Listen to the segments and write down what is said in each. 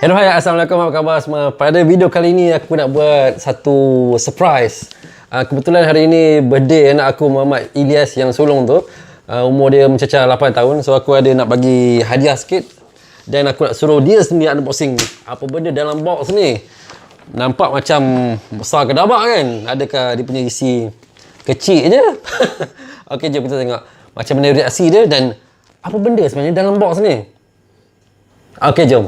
Hello, hai, Assalamualaikum, apa khabar semua? Pada video kali ini aku nak buat satu surprise. Kebetulan hari ini birthday anak aku Muhammad Ilyas yang sulung tu. Umur dia mencecah 8 tahun. So aku ada nak bagi hadiah sikit. Dan aku nak suruh dia sendiri unboxing apa benda dalam box ni. Nampak macam besar kedabak kan? Adakah dia punya isi kecil je? Okey, jom kita tengok macam mana reaksi dia dan apa benda sebenarnya dalam box ni. Okey, jom.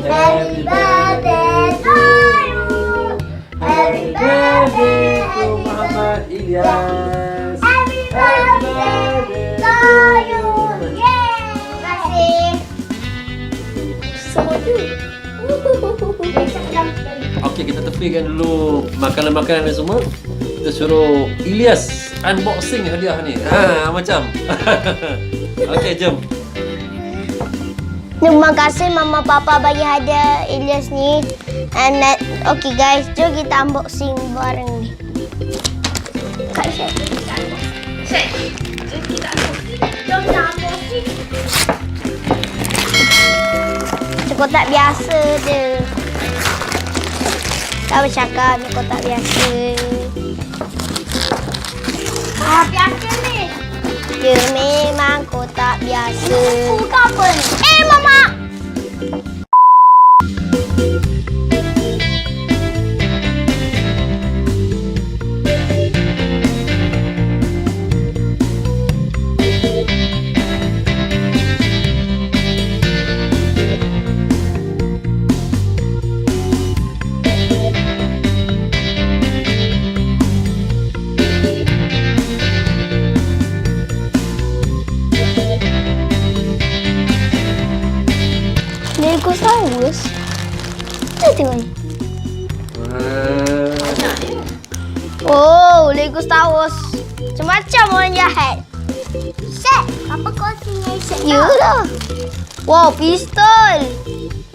Happy birthday to you. Happy birthday to Muhammad Ilyas. Happy birthday to you. Yeay. Terima kasih. Semua tu. Okey, kita tepikan dulu makanan-makanan ni semua. Kita suruh Ilyas unboxing hadiah ni. Macam. Okey, jom. Terima kasih Mama Papa bagi hadiah Ilyas ni. And okay guys, jom kita unboxing barang ni. Kak Syed. Jom kita unboxing. Jom kita unboxing. Itu kotak biasa je. Tak bercakap, ni kotak biasa. Biasa ni. Dia memang kotak biasa. Buka apa ni? Mama! Lego Star Wars. Kita tengok ni. Oh, Lego Star Wars. Macam-macam orang jahat. Set, apa kau tinggal set? Yalah. Wow, pistol.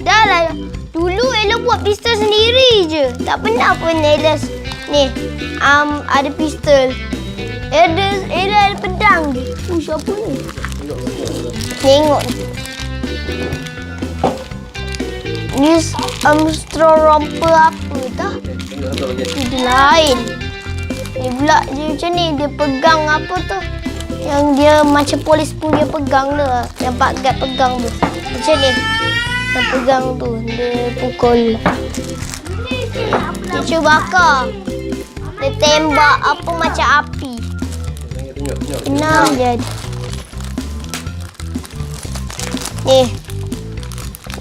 Dah lah. Dulu Ella buat pistol sendiri je. Tak pernah pun Ella ni. Ada pistol. Ella ada pedang je. Siapa ni? Tengok ni. Ni romper apa dah? Dia lain. Ni pula dia macam ni. Dia pegang apa tu? Yang dia macam polis pun dia pegang tu. Yang Pak Gad pegang tu. Macam ni. Yang pegang tu. Dia pukul. Dia cuba bakar. Dia tembak apa macam api. Kenal je. Ni.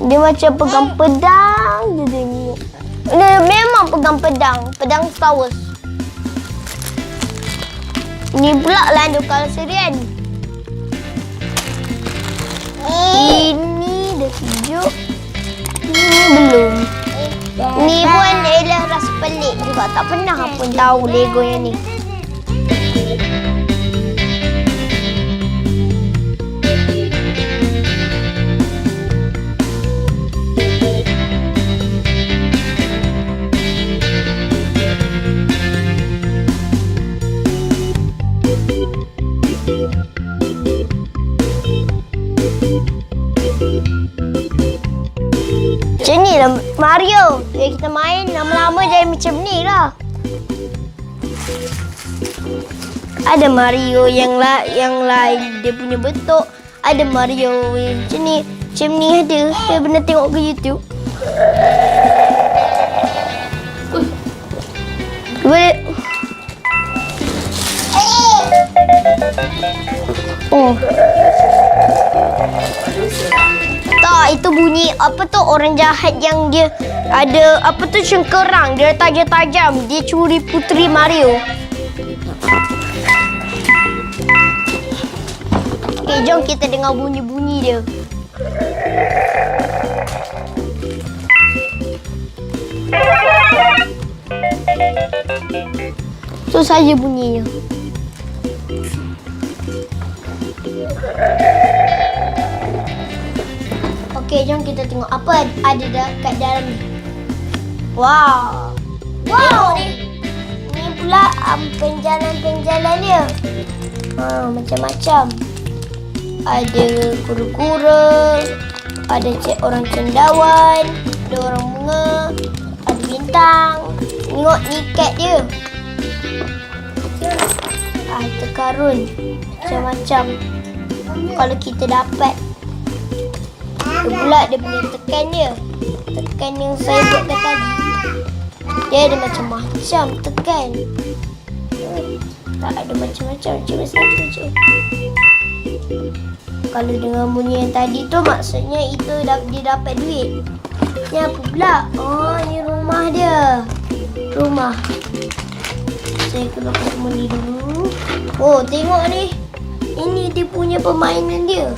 Dia macam pegang pedang je tengok. Dia memang pegang pedang. Pedang Star Wars. Ni pula Lando Calrissian. Ini dah hijau. Ini belum. Ni pun Ella rasa pelik juga. Tak pernah pun tahu Lego yang ni. Macam ni lah Mario. Bila kita main lama-lama jadi macam ni lah. Ada Mario yang lain dia punya bentuk. Ada Mario yang macam ni. Macam ni ada. Saya pernah tengok ke YouTube. Boleh. Oh. Tak, itu bunyi apa tu orang jahat yang dia ada apa tu cengkerang, dia tajam-tajam, dia curi puteri Mario. Okey, jom kita dengar bunyi-bunyi dia. Itu saja bunyinya. Okey, jom kita tengok apa ada kat dalam ni. Wow. Wow. Ni pula penjalan-penjalan dia. Macam-macam. Ada kura-kura, ada orang cendawan, ada orang bunga, ada bintang. Tengok ni cat dia. Harta karun. Macam-macam. Kalau kita dapat. Itu pula dia punya tekan dia. Tekan yang saya buatkan tadi. Dia ada macam-macam tekan. Tak ada macam-macam. Cuma satu je. Kalau dengan bunyi yang tadi tu maksudnya itu dia dapat duit. Ni apa pula? Oh, ni rumah dia. Rumah. Saya keluarkan semua ni dulu. Oh, tengok ni. Ini dia punya permainan dia.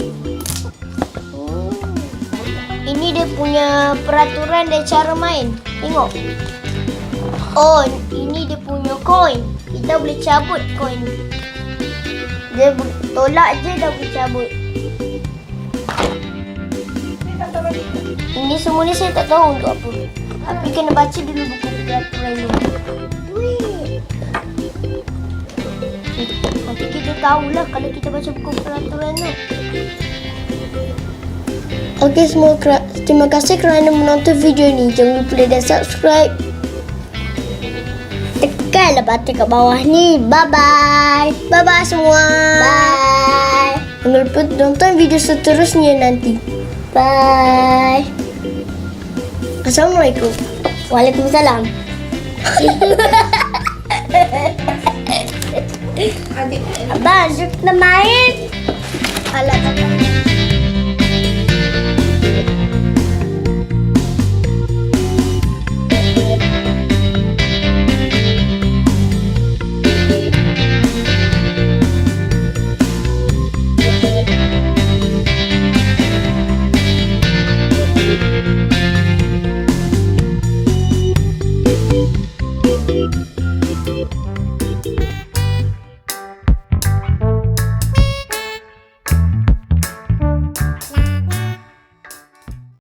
Ini dia punya peraturan dan cara main. Tengok. Oh, ini dia punya koin. Kita boleh cabut koin ni. Dia tolak je dah boleh cabut. Ini semua ni saya tak tahu untuk apa. Tapi kena baca dulu buku peraturan ni. Nanti kita tahulah kalau kita baca buku peraturan tu. Okey semua, terima kasih kerana menonton video ni. Jangan lupa like dan subscribe. Tekanlah button kat bawah ni. Bye-bye. Bye-bye semua. Bye. Jangan lupa nonton video seterusnya nanti. Bye. Assalamualaikum. Waalaikumsalam. Abang, kita main. Alah,